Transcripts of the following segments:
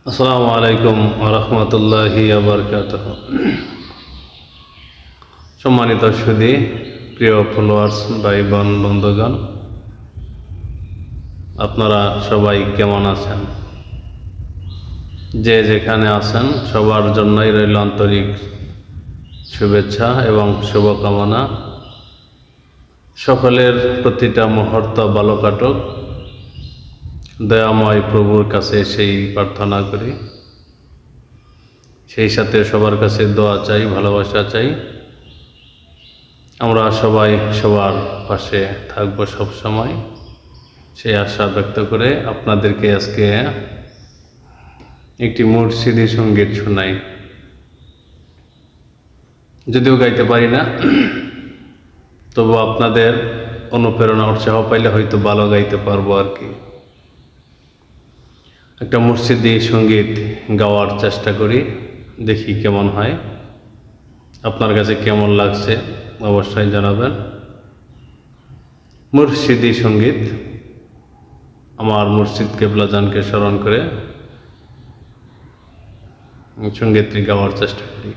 আসসালামু আলাইকুম ওয়া রাহমাতুল্লাহি ওয়া বারাকাতুহু। সম্মানিত সুধী, প্রিয় ফলোয়ার্স, ভাই বোন, বন্ধুগণ, আপনারা সবাই কেমন আছেন? যে যেখানে আছেন সবার জন্যই রইল আন্তরিক শুভেচ্ছা এবং শুভকামনা। সকলের প্রতিটা মুহূর্ত ভালো কাটুক, দয়াময় প্রভুর কাছে সেই প্রার্থনা করি। সেই সাথে সবার কাছে দোয়া চাই, ভালোবাসা চাই। আমরা সবাই সবার পাশে থাকবো সব সময়, সেই আশা ব্যক্ত করে আপনাদেরকে আজকে একটি মুর্শিদি সঙ্গীত শোনাই। যদিও গাইতে পারি না, তবু আপনাদের অনুপ্রেরণা, উৎসাহ পাইলে হয়তো ভালো গাইতে পারবো আর কি। একটা মুর্শিদি সঙ্গীত গাওয়ার চেষ্টা করি, দেখি কেমন হয়। আপনার কাছে কেমন লাগছে অবশ্যই জানাবেন। মুর্শিদি সঙ্গীত, আমার মুর্শিদ কেবলাজানকে স্মরণ করে সঙ্গীতটি গাওয়ার চেষ্টা করি।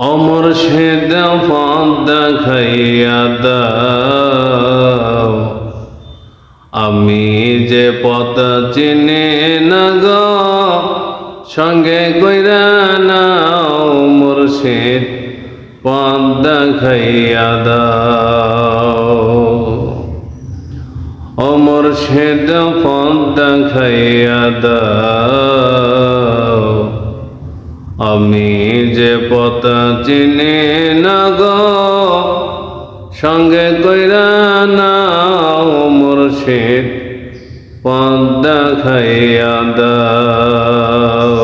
ও মুর্শিদ পথ দেখাইয়া দাও, আমি যে পথ চিনি না গো, সঙ্গে কইরা নাও মুর্শিদ পথ দেখাইয়া দাও। ও মুর্শিদ পথ দেখাইয়া দাও, আমি যে পথ চিনি না গো, সঙ্গে কইরা নাও মুর্শিদ পথ দেখাইয়া দাও।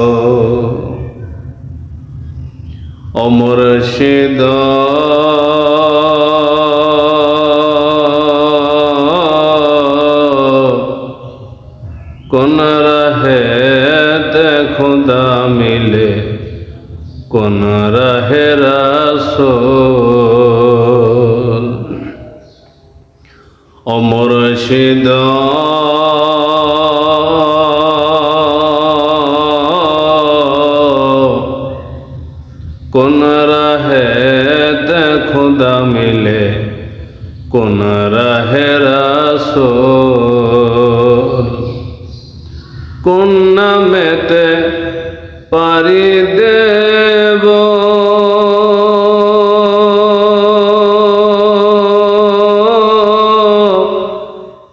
ও মুর্শিদ কোন রাহে খোদা মিলে, কোন রাহে রাসূল। ও মুর্শিদ কোন রাহে খোদা মিলে, কোন রাহে রাসূল। কোন নামেতে পারি দেব,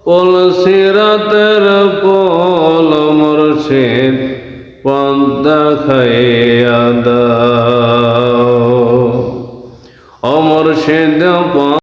পল সিরাতের পল মুর্শিদ পথ দেখাইয়া দাও। ও মুর্শিদ